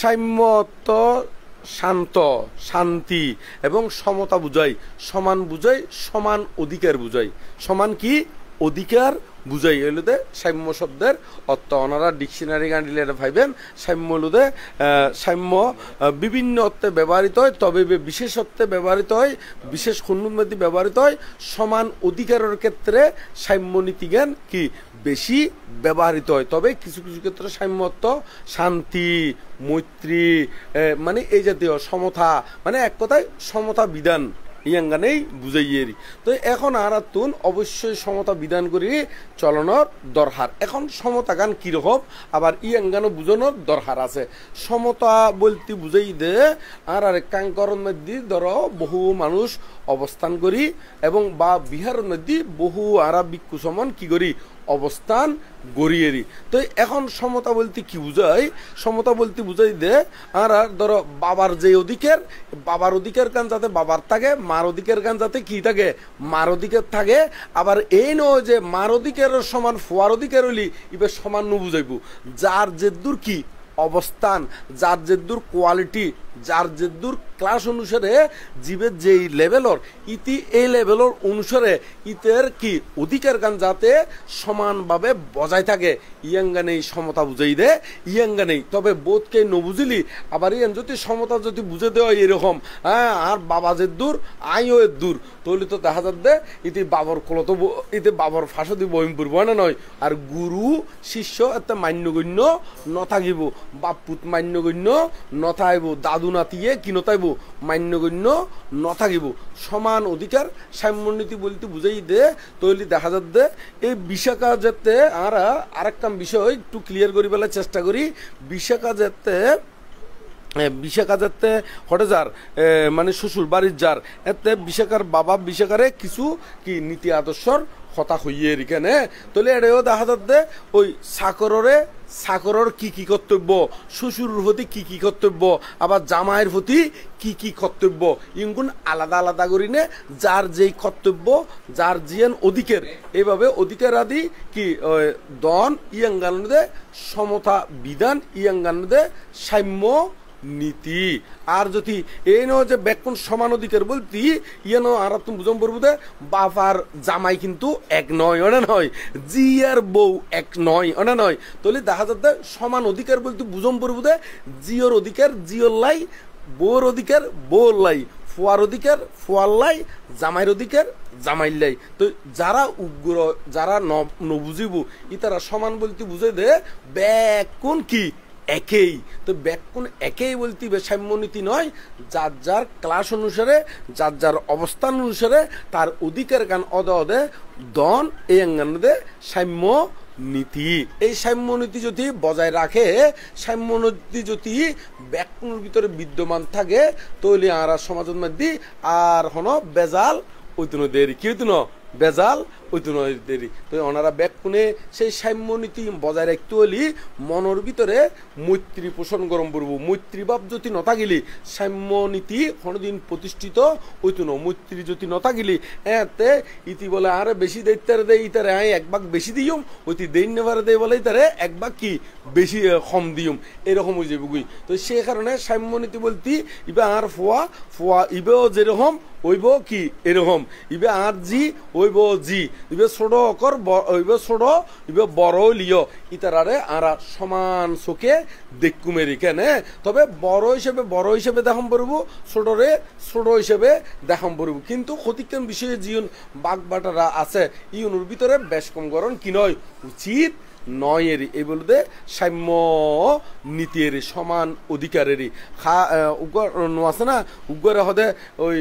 সাম্যত্ব শান্ত শান্তি এবং সমতা বুঝাই, সমান বুঝাই, সমান অধিকার বুঝাই। সমান কি অধিকার বুঝাই এলুদে সাম্য শব্দের অর্থ। ওনারা ডিকশনারি গান্ডিলে ভাইবেন সাম্য হলুদে সাম্য বিভিন্ন অর্থে ব্যবহৃত হয়, তবে বিশেষ অর্থে ব্যবহৃত হয়, বিশেষ খণ্ডমধ্যে ব্যবহৃত হয়। সমান অধিকারের ক্ষেত্রে সাম্য নীতিজ্ঞান কি বেশি ব্যবহৃত হয়, তবে কিছু কিছু ক্ষেত্রে সাম্য অর্থ শান্তি, মৈত্রী, মানে এই জাতীয় সমতা, মানে এক কথায় সমতা বিধান ইয়াঙ্গানেই বুঝাইয়েরি। তো এখন আর তুন অবশ্যই সমতা বিধান করি চলনের দরকার। এখন সমতা গান কিরকম আবার ইয়াঙ্গানো বুঝানোর দরকার আছে। সমতা বলতে বুঝাই দে আর আরেক কাঙ্করণ মধ্যে ধরো বহু মানুষ অবস্থান করি এবং বা বিহারের মধ্যে বহু আরা ভিক্ষু সমান কি করি অবস্থান গড়িয়েরি। তো এখন সমতা বলতে কি বুঝাই? সমতা বলতে বুঝাই দে আর ধরো বাবার যে অধিকার, বাবার অধিকার গান যাতে বাবার থাকে, মার অধিকার গান যাতে কি থাকে মার অধিকার থাকে। আবার এই নয় যে মার অধিকারের সমান ফুয়ার অধিকার হইলি এবার সমান ন বুঝাইব। যার যে দূর কি অবস্থান, যার যে দূর কোয়ালিটি, যার যে দূর ক্লাস অনুসারে জীবের যেই লেভেলর ইতি এই লেভেলর অনুসারে ইতের কি অধিকার গান যাতে সমানভাবে বজায় থাকে ইয়াঙ্গানে সমতা বুঝাই দে ইয়াঙ্গানে। তবে বোধকে ন বুঝিলি আবার ইয়ান যদি সমতা যদি বুঝে দেওয়া এরকম হ্যাঁ আর বাবা যে দূর আইও এর দূর তাহলে তো দেখা যাচ্ছে ইতি বাবর কলত ইতি বাবর ফাঁসো দিব পড়ব না নয়। আর গুরু শিষ্য এতে মান্যগণ্য ন থাকিব, বাপুত মান্যগণ্য ন থাকিব, দাদু নাতিয়ে কি নতাইব মান্যগণ্য ন থাকিব। সমান অধিকার সাম্যনীতি বলতে বুঝাই দে তৈলি দেখা যাচ্ছে এই বিশাখা যেতে আর আরেকটা বিষয় একটু ক্লিয়ার করি বেলার চেষ্টা করি। বিশাখা যেতে বিশাখা যাতে হটে যার মানে শ্বশুর বাড়ির যার এতে বিশাখার বাবা বিশাখারে কিছু কি নীতি আদর্শর কথা হইয়ে এখানে তাহলে এটাও দেখা যাচ্ছে ওই চাকরের কি কি কর্তব্য, শ্বশুরের প্রতি কি কি কর্তব্য, আবার জামাইয়ের প্রতি কি কি কর্তব্য ইগুন আলাদা আলাদা করি নে যার যেই কর্তব্য যার জিয়ান অধিকার এইভাবে অধিকার আদি কি দন ইয়াঙ্গানদে সমতা বিধান ইয়াঙ্গানদে সাম্য নীতি। আর যদি এই নয় যে ব্যাকুণ সমান অধিকার বলতি ইয়ে নয় আর তুমি বুঝম পড়বো দে বাপ আর জামাই কিন্তু এক নয় ওনা নয়, জি আর বউ এক নয় ওনা নয়। তাহলে দেখা যাচ্ছে সমান অধিকার বলতে বুঝম পড়বো দে জিওর অধিকার জিওর লাই, বউর অধিকার বউর লাই, ফুয়ার অধিকার ফুয়ার লাই, জামাইয়ের অধিকার জামাইর লাই। তো যারা উগ্র যারা নবুঝিব ইতারা সমান বলতে বুঝে দে ব্যাকুণ কি একেই। তো ব্যাকুণ একেই বলতে সাম্যনীতি নয়, যার যার ক্লাস অনুসারে যার যার অবস্থান অনুসারে তার অধিকার গান অদে দন এই অঙ্গানদে সাম্য নীতি। এই সাম্য নীতি যদি বজায় রাখে, সাম্য নীতি যদি ব্যাকুণের ভিতরে বিদ্যমান থাকে তাহলে আর সমাজের মধ্যে আর হনো বেজাল ওইতো দেরি কি হইতো না বেজাল ওইতো নয় দেরি। তো ওনারা ব্যাকুণে সেই সাম্য নীতি বজায় রাখতে হলি মনের ভিতরে মৈত্রী পোষণ গরম পড়ব। মৈত্রী ভাব যদি নথা গেলি সাম্য নীতি কোনোদিন প্রতিষ্ঠিত হইতো না। মৈত্রী যদি নথা গেলি এতে ইতি বলে আরে বেশি দায়িত্ব দেয় ইতারে আয় এক ভাগ বেশি দিয়ম, ওইটি দেই নেবারে দেয় বলে ইতারে এক ভাগ কি বেশি কম দিয়ম, এরকম হয়ে যাবে গুই। তো সেই কারণে সাম্য নীতি বলতে ইবে আর ফোয়া ফোয়া ইবেও যেরকম ওইব কি এরকম, ইবে আর জি ওইব জি, ইবে ছোট অকর ওইব ছোট ইবে বড় লিও ইতারারে আর সমান চোখে দেখু মেরি কেন। তবে বড় হিসেবে দেখাম পড়ব, ছোটরে ছোট হিসেবে দেখাম পড়ব। কিন্তু ক্ষতিকান বিষয়ে জিওন বাঘ বাটারা আছে ইউনুর ভিতরে বেশ কম গরণ কি নয় উচিত নয় এরই। এই বলতে সাম্য নীতির সমান অধিকারেরই উগ্র আছে না উগ্রে হদে ওই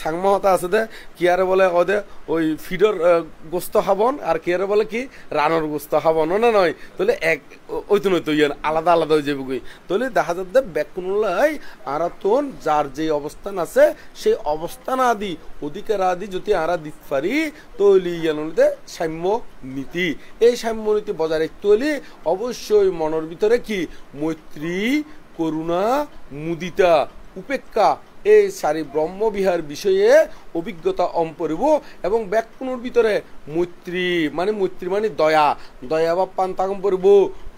সাংমহতা আছে দে কিয়ারে বলে হদে ওই ফিডর গোস্ত খাবন আর কিয়ারে বলে কি রানর গোস্ত খাবন না নয়। তাহলে এক ওইতো নয় তো ইয়ান আলাদা আলাদা হয়ে যাবে। তাহলে দেখা যাচ্ছে ব্যাকুণলাই আরাতন যার যে অবস্থান আছে সেই অবস্থান আদি অধিকার আদি যদি আরা দিতে পারি তাহলে ইয়ানতে সাম্য নীতি। এই সাম্য নীতি বজায় রাখতে হলে অবশ্যই মনের ভিতরে কি মৈত্রী, করুণা, মুদিতা, উপেক্ষা, এই সারি ব্রহ্মবিহার বিষয়ে অভিজ্ঞতা অম্পরিব এবং ব্যাকুণের ভিতরে মৈত্রী মানে দয়া দয়া বাপ্পান তাগম পরিব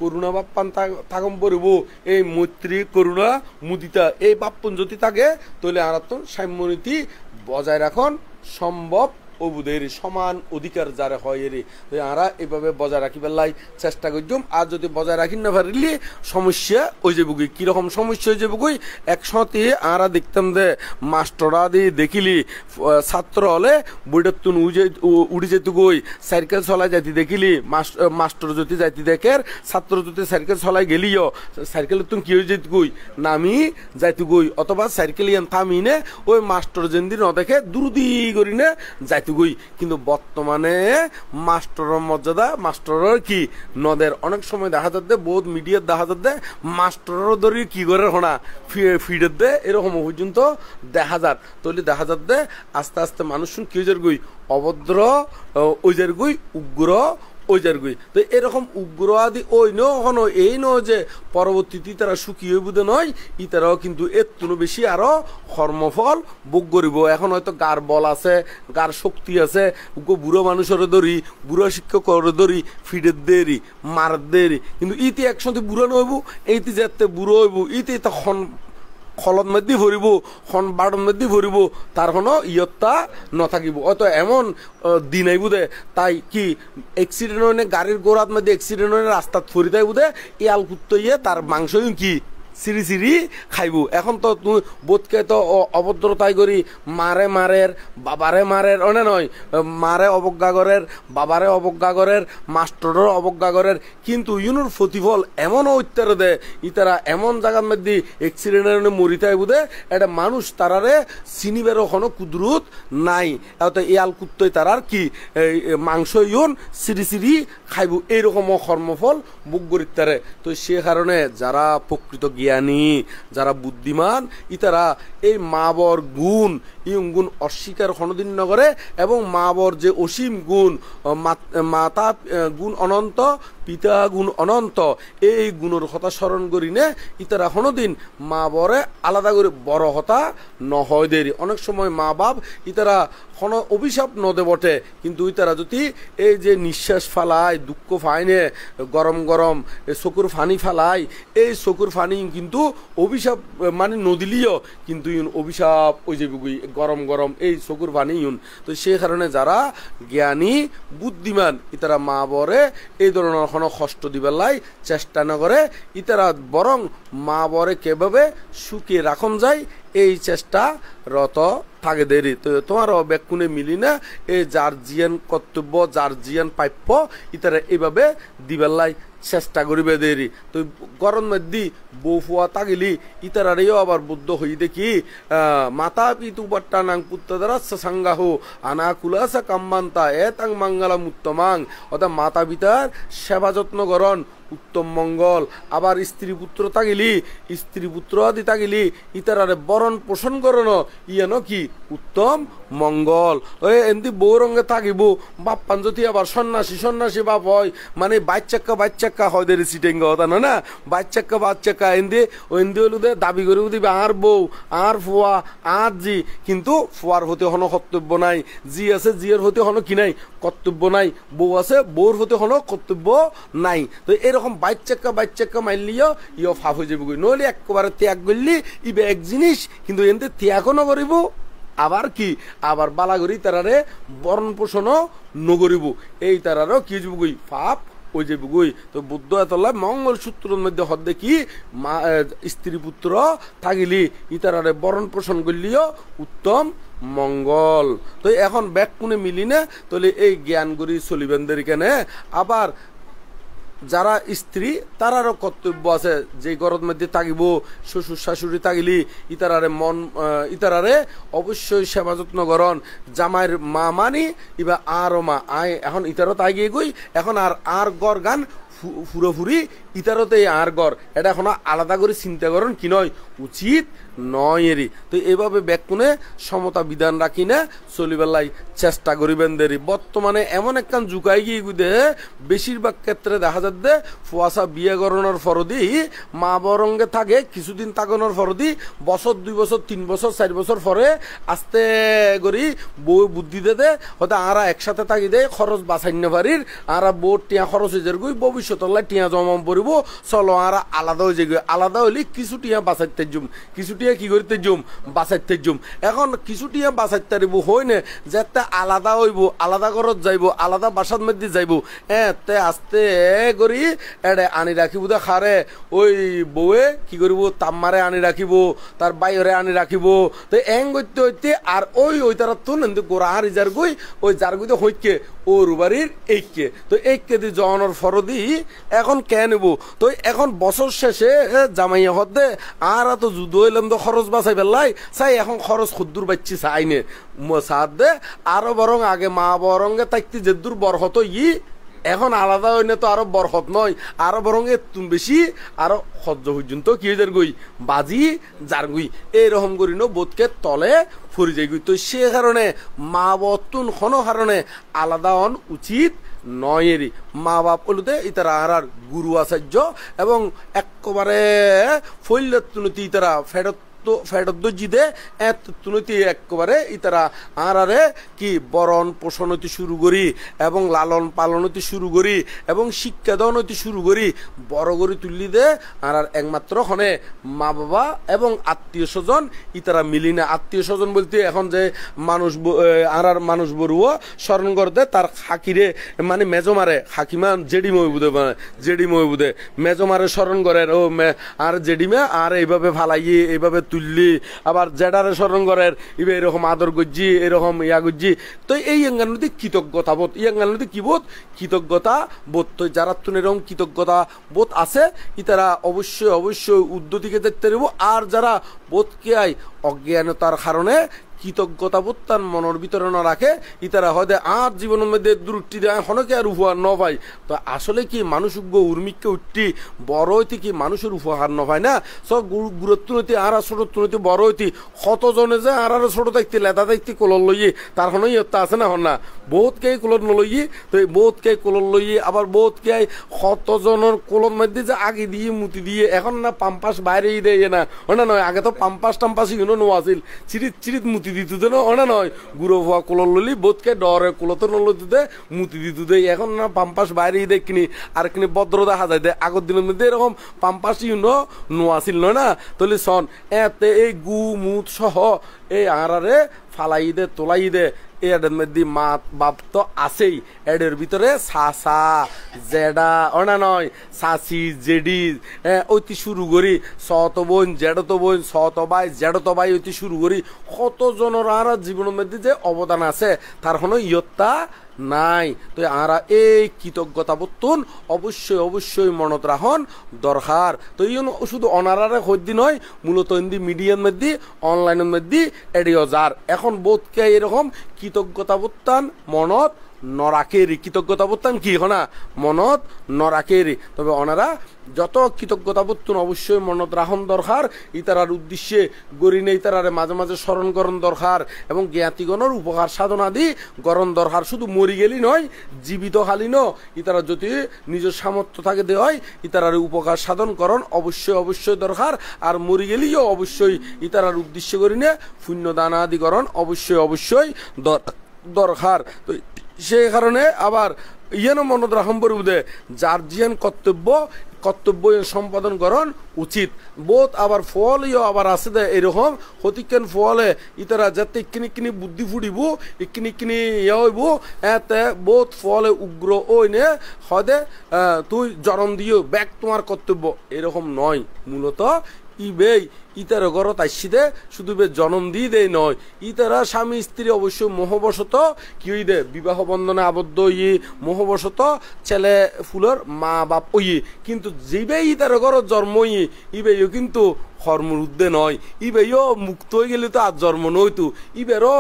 করুণা বাপ্পান তাগম পরিব এই মৈত্রী করুণা মুদিতা এই বাপ্পন যদি থাকে তাহলে আরাত্ম সাম্যনীতি বজায় রাখন সম্ভব অবুদের সমান অধিকার যারা হয় এর আরা এভাবে বজায় রাখিবার লাই চেষ্টা করছুম আর যদি বজায় রাখি না পারিলে সমস্যা ওই যে বুকুই কিরকম সমস্যা হয়ে যাবে বুকুই একসাথে আরা দেখতাম যে মাস্টরা দিয়ে দেখিলি ছাত্র হলে বইটার তুন উড়ি যেত গই সাইকেল চলাই যাইতে দেখিলি মাস্টর যদি যাইতে দেখের ছাত্র যদি সাইকেল চলাই গেলিও সাইকেলের তুন কি হয়ে যেত গই নামি যাইতে গই অথবা সাইকেল ইয়ান থামি নে ওই মাস্টর যেদিন ন দেখে দুরুদি করি নে যাইতে গই কিন্তু বর্তমানে মাস্টরের মর্যাদা মাস্টরের কি নদের অনেক সময় দেখা যাচ্ছে বহুত মিডিয়ার দেখা যাচ্ছে মাস্টরের দরি কি করে হোনা ফিডের দে এরকম পর্যন্ত দেখা যাত তাহলে দেখা যাচ্ছে আস্তে আস্তে মানুষ কি হয়ে গই অভদ্র ওই যার গই উগ্র ওই যার গই তো এরকম উগ্র আদি ওই ন এই ন যে পরবর্তীতে তারা সুখী হইব নয় ই তারাও কিন্তু এর তুলো বেশি আরো কর্মফল ভোগ করিব এখন হয়তো গার বল আছে গার শক্তি আছে বুড়ো মানুষের ধরি বুড়ো শিক্ষকের ধরি ফিডের দেরি মার দেরি কিন্তু ইতি একসাথে বুড়ো নইব এইটি যাতে বুড়ো হইব ইতি তখন খলত মধ্যে ভরিব খন বাড়ন মধ্যে ভরিব তার কোনো ইয়ত্তা নথাকিব হয়তো এমন দিন আইব দে তাই কি এক্সিডেন্ট হয়ে গাড়ির গোড়াত মধ্যে এক্সিডেন্ট হয়ে রাস্তাত ফরি তাইব দে ইয়াল কুত্তো ইয়ে তার মাংস কি সিঁড়ি সিঁড়ি খাইব এখন তো তুই বোধকে তো অভদ্রতাই করি মারের বাবারে মারের অনে নয় মারে অবজ্ঞা করের বাবারে অবজ্ঞা করের মাস্টরের অবজ্ঞা করের কিন্তু ইউনোর প্রতিফল এমন উত্তর দে ইতারা এমন জায়গার মধ্যে অ্যাক্সিডেন্টের মরিতাই বুধে এটা মানুষ তারারে চিনিবেরও কোনো কুদরত নাই এত ইয়াল কুত্তই তারার কি মাংস ইউন সিঁড়ি সিঁড়ি খাইব এইরকম কর্মফল বুক করি তারে তো সে কারণে যারা প্রকৃত জ্ঞানী যারা বুদ্ধিমান ইতারা এই মা বর গুণ গুণ অস্বীকার কোনোদিন ন করে এবং মা বর যে অসীম গুণ মাতা গুণ অনন্ত পিতা গুণ অনন্ত এই গুণের কথা স্মরণ করি নে ইতারা কোনোদিন মা বরে আলাদা করে বড় হতা নহয় দেরি অনেক সময় মা বাপ ইতারা কোনো অভিশাপ নদে বটে কিন্তু ইতারা যদি এই যে নিঃশ্বাস ফালায় দুঃখ ফাইনে গরম গরম চকুর ফানি ফালায় এই চকুর ফানি কিন্তু অভিশাপ মানে নদিলিও কিন্তু অভিশাপ ওই যে গরম গরম এই চকুর ফানি তো সে কারণে যারা জ্ঞানী বুদ্ধিমান ইতারা মা বরে এই ধরনের কোনো কষ্ট দিবার লাই চেষ্টা না করে ইতারা বরং মা বরে কিভাবে সুখে রাখন যায় এই চেষ্টা রত থাকে দেরি তো তোমার ব্যাকুনে মিলি না এই যার জিয়ান কর্তব্য যার জিয়ান প্রাপ্য ইতারা এইভাবে দিবার লাই চেষ্টা করিবে দেরি তো গরম মধ্যে বউ ফুয়া তাগিলি ইতারারেও আবার বুদ্ধ হই দেখি মাতা পিতু পট্টা নাং পুত্তদারা সাঙ্গাহ আনা কুলাসা কাম্মান্তা এতাং মাঙ্গালা মুত্তমাং অর্থাৎ মাতা পিতার সেবা যত্ন করন উত্তম মঙ্গল আবার স্ত্রী পুত্র তাগিলি স্ত্রী পুত্র আদি তাগিলি ইতারারে বরণ পোষণ করন ইয়ান কি উত্তম মঙ্গল ওই এমনি বউ রঙে থাকিব বাপ্পান যদি আবার সন্ন্যাসী বাপ হয় মানে বাচ্চাক্কা হয় দেরি সিটেঙ্গ হতা না বাচ্চাক্কা এমনি হলু দে দাবি করে দিবে আর বউ আর ফুয়া আর জি কিন্তু ফুয়ার হতে হনো কর্তব্য নাই জি আছে জিয়ের হতে হনো কি নাই কর্তব্য নাই বউ আছে বউর হতে হনো কর্তব্য নাই তো এরকম বাচ্চাক্কা মাইলিও ইয় ফাফ হয়ে যাবে নইলে একবারে ত্যাগ করলি ইবে এক জিনিস কিন্তু এমনি ত্যাগও নকরিব আবার কি আবার বালাগরি তারারে বরণ পোষণও নগরিব এই তারারও কি যাবগই পাপ ওই যে বুগুই তো বুদ্ধ এতলা মঙ্গল সূত্রের মধ্যে হদ্দে কি মা স্ত্রী পুত্র থাকিলি ইতারারে বরণ পোষণ করলিও উত্তম মঙ্গল তো এখন ব্যাক কোনে মিলি না তাহলে এই জ্ঞান করি চলিবেনদের কেনে আবার যারা স্ত্রী তারারও কর্তব্য আছে যে ঘরের মধ্যে থাকিব শ্বশুর শাশুড়ি থাকিলি ইতারারে অবশ্যই সেবা যত্ন করন জামাইয়ের মা মানি ইবা আরও মা আয় এখন ইতারও তাই গিয়ে গই এখন আর গর গান পুরোপুরি ইতারতে আর গর এটা এখন আলাদা করে চিন্তা করেন কি নয় উচিত নয় এরই তো এভাবে ব্যাকুনে সমতা বিধান রাখি না চলিবেলাই চেষ্টা করিবেন দেরি বর্তমানে এমন একখান জুকাই গিয়ে গুদে বেশিরভাগ ক্ষেত্রে দেখা যাচ্ছে ফুয়াশা বিয়ে করানোর ফরদি মা বরঙ্গে থাকে কিছুদিন তাকানোর ফরদি বছর 2 বছর 3 বছর 4 বছর পরে আস্তে করি বউ বুদ্ধি দে হয়তো আরা একসাথে থাকি দেয় খরচ বাঁচাইতে পারির আরা বউ টিয়া খরচ হয়ে যার গই ভবিষ্যতলাই টিয়া জমা পড়িব চলো আরা আলাদা হয়ে যাই আলাদা হইলে কিছু টিয়া বাঁচাইতে জুম কিছু টিয়া কি করতে জুম বাঁচাইতে জুম এখন কিছু টিয়া বাঁচাইতে পারিব হয় না যেতে আলাদা হইব আলাদা ঘরত যাইব আলাদা বাসার মধ্যে যাইব তে আস্তে করি এডে আনি রাখিব দে খারে ওই বউয়ে কি করিব তাম্মারে আনি রাখিব তার বাইরে আনি রাখিব তো এং করতে হইতে আর ওই তারা তো নেন গোড়া আর ইজার গই ওই যার গইতে হইকে ও রুবারির এইকে তো এইকে দি জনের ফরদি এখন কে নেব তো এখন বছর শেষে জামাইয়া হদে আর তো যুদ্ধ হইলাম তো খরচ বাঁচাই পেলাই চাই এখন খরচ খুদ্দুর বাচ্চি চাইনে সাথ দে আরো বরং আগে মা বরঙ্গে তাইতে যে দূর বরহত এখন আলাদা হইলে তো আরো বরহত নয় আরো বরং তুমি বেশি আরো সহ্য পর্যন্ত কি হয়ে যার গই বাজি যার গই এইরকম করি বোধকে তলে ফুরি যাই গই তো সে কারণে মা বতুন কোনো কারণে আলাদা হন উচিত নয়েরই মা বাপ বলতে ইতারা আর গুরু আচার্য এবং একেবারে ফৈল্যতুনতি ইতারা ফেরত ফেরত জিদে এত তুনতি একেবারে ইতারা আরে কি বরণ পোষণ হইতে শুরু করি এবং লালন পালন হইতে শুরু করি এবং শিক্ষা দান হইতে শুরু করি বড় করে তুললি দে আর একমাত্র হনে মা বাবা এবং আত্মীয় স্বজন ইতারা মিলি না আত্মীয় স্বজন বলতে এখন যে মানুষ আর মানুষ বড়ুও স্মরণ করতে তার খাকিরে মানে মেজমারে খাকিমা জেডিময় বুধে মানে জেডিময় বুধে মেজমারে স্মরণ করেন ও আর জেডিমে আর এইভাবে ফালাইয়ে এইভাবে তুললি আবার জেডারে স্মরণ করেন ইবে এরকম আদর গজ্জি এরকম ইয়া গজ্জি তো এই অঙ্গানুতি কৃতজ্ঞতা বোধ এই অঙ্গানুতি কি বোধ কৃতজ্ঞতা বোধ তো যারা তুমি এরকম কৃতজ্ঞতা বোধ আছে ইতারা অবশ্যই অবশ্যই উদ্যতিকে দেখতে দেব আর যারা বোধকে আই অজ্ঞানতার কারণে কৃতজ্ঞতা বোধ তার মনের ভিতরে না রাখে ইতারা হয়তো আর জীবনের মধ্যে দূরটি দেয় হনকে আর উপহার ন পাই তো আসলে কি মানুষ উর্মিককে উঠতি বড় হইতে কি মানুষের উপহার ন পায় না সব গুরুত্ব নৈতি আর ছোট নৈতি বড় হইতি কতজনে যে আর ছোট দেখতে লেদা দেখতে কোলর লইয়ে তার হন ইয়ত্তা আছে না হন না বহুতকে কোলর নলইয়ে তো বহুতকে কোলর লইয়ে আবার বহুতকে কতজনের কোলর মধ্যে যে আগে দিয়ে মুতি দিয়ে এখন না পাম্পাস বাইরে দেয় না ওনা নয় আগে তো পাম্পাস টাম্পাস ইউনো নো আছিল চিরিত চিরিত মুতি দিত দে না নয় গুঁড়ো হওয়া কোলর ললি বোধকে ডরে কোলতো নলতি দে মুতি দিত দে এখন না পাম্পাস বাইরে দে কিনি আর কিনি ভদ্র দেখা যায় দে আগের দিনের মধ্যে এরকম পাম্পাস ইউনো নো আছিল নয় না তাহলে সন এতে এই গু মুত সহ এই আড়ারে ফালাই দে তোলাই দে এদের মধ্যে মা বাপ তো আছেই এদের ভিতরে সাসা জেডা ওনা নয় সাসি জেডি ওইটি শুরু করি সত বোন জেডত বোন সত ভাই জেডত ভাই ওইটি শুরু করি কতজনের আর জীবনের মধ্যে যে অবদান আছে তার কোনো ইয়ত্তা নাই তো আরা এই কৃতজ্ঞতা বোধন অবশ্যই অবশ্যই মনত রাখন দরকার তো এই শুধু অনারারে হদ্দি নয় মূলত হিন্দি মিডিয়ার মধ্যে অনলাইনের মধ্যে এডিও যার এখন বোধকে এরকম কৃতজ্ঞতা বোধতান মনত নরাকেরি কৃতজ্ঞতা বোধতাম কি হনা মনত নরাকেরি তবে ওনারা যত কৃতজ্ঞতা বোধতুন অবশ্যই মনত রাখন দরকার ইতারার উদ্দেশ্যে গরিনে ইতারারে মাঝে মাঝে স্মরণ করণ দরকার এবং জ্ঞাতিগণের উপকার সাধনাদি গরণ দরকার শুধু মরি গেলি নয় জীবিত হালিন ইতারা যদি নিজের সামর্থ্য থাকে দেয় ইতারার উপকার সাধন করণ অবশ্যই অবশ্যই দরকার আর মরি গেলিও অবশ্যই ইতারার উদ্দেশ্য করিনে পুণ্য দানা আদি করণ অবশ্যই অবশ্যই দরকার তো সেই কারণে আবার ইয়েন মনত রাখম পড়বে যার জিয়ান কর্তব্য সম্পাদন করণ উচিত বোধ আবার ফল আবার আছে দে এরকম হতিকেন ফলে ইতারা যাতে ইকিনি কিনি বুদ্ধি ফুড়িব ইকিনি কিনি ইয়ে হইব এতে বোধ ফলে উগ্র ওইনে হদে তুই জরম দিও ব্যাক তোমার কর্তব্য এরকম নয় মূলত ইবেই ইতারা ঘরত আসছি দে শুধু বে জন্ম দিয়ে দেয় নয় ইতারা স্বামী স্ত্রী অবশ্যই মোহবশত কি হই দে বিবাহ বন্ধনে আবদ্ধ ইয়ে মোহবশত ছেলে ফুলের মা বাপ ওই কিন্তু যেবে ইতারা ঘরত জন্ম ইবেইও কিন্তু কর্মের উদ্দে নয় ইবেও মুক্ত হয়ে গেলে তো আর জন্ম নইতো ইবেরও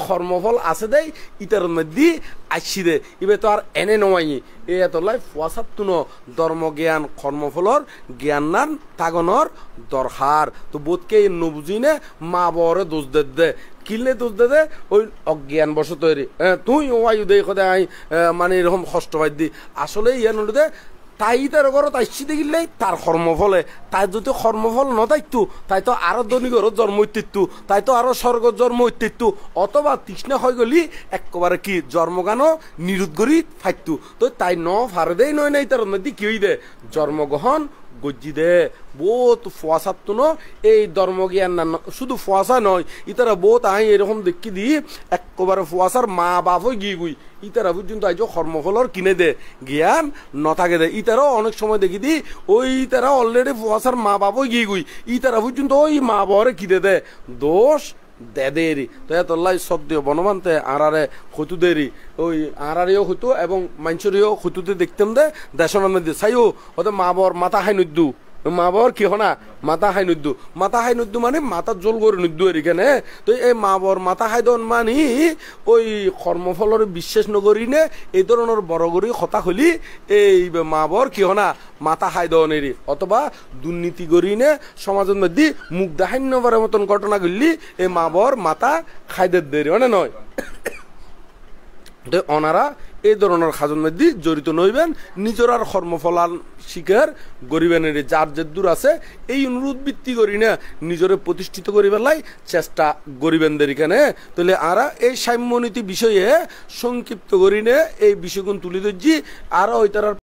কর্মফল আছে দেই ইতার মধ্যে আসছি দে ইবে তো আর এনে নয় এ এতলাই ফুয়াশাত্তু ন ধর্ম জ্ঞান কর্মফলর জ্ঞান নান তাগনর দরকার তো বোধকে নবুঝি নে মা বরে দোষ দে কিনলে দোষ দে ওই অজ্ঞান বসত তৈরি তুই ওয়াইু দে কথা মানে এরকম কষ্ট পাই দি আসলে ইয়ে নদে তাই তার ঘরত আসছি দেখিলে তার কর্মফলে তাই যদি কর্মফল নথাইতো তাই তো আরো ধনীগরত জন্ম হইতিತ್ತು তাই তো আরো স্বর্গত জন্ম হইতিತ್ತು অথবা তৃষ্ণা হয়ে গলি একবারে কি জন্মগানও নিরুদ্ধ করি ফাইতো তো তাই ন ফারে দেই নয় নাই তার মধ্যে কি হই দে জন্মগ্রহণ গজ্জি দে বহুত ফুয়াশাত্তু ন এই ধর্মজ্ঞান না শুধু ফুয়াশা নয় ইতারা বহুত আই এরকম দেখি দি একবারে ফুয়াশার মা বাপ হয়ে গিয়ে গুই ইতারা পর্যন্ত আইজ কর্মফলর কিনে দে জ্ঞান নথাকে দে ইতারাও অনেক সময় দেখি দি ওই তারা অলরেডি ফুয়াশার মা বাপ হয়ে গিয়ে গুই ইতারা পর্যন্ত ওই মা বাবারে কিনে দে দোষ দেদেরি তো এতলাই সদ্য বনবান্তে আরারে হতু দেরি ওই আরারেও হতু এবং মানুষেরও হতুতে দেখতাম দে দেশের মধ্যে চাইও ওদের মা বাবার মাথা হাই নদ্দু মা বাবার কি হনা মাথা হাই নদ্দু মানে মাথা জল করে নদ্দু এখানে তো এই মা বাবার মাথা হাই দন মানি ওই কর্মফলর বিশ্বাস নগরী নে এই ধরনের বড় গরি কথা হলি এই মা বাবার কি হনা মাথা হাই দনেরি অথবা দুর্নীতি করি নে সমাজের মধ্যে মুখ দেখান্যবারের মতন ঘটনা করলি এই মা বাবার মাথা খাইদের দেরি মানে নয় অনারা এই ধরনের খাজন মধ্যে জড়িত নইবেন নিজের আর কর্মফলান শিকার গরিবেন যার যে দূর আছে এই অনুরোধ ভিত্তি করি না নিজরে প্রতিষ্ঠিত করিবার চেষ্টা গরিবেনদের এখানে তাহলে আরা এই সাম্যনীতি বিষয়ে সংক্ষিপ্ত করি না এই বিষয়গুলো তুলে ধরছি আরো ওই তার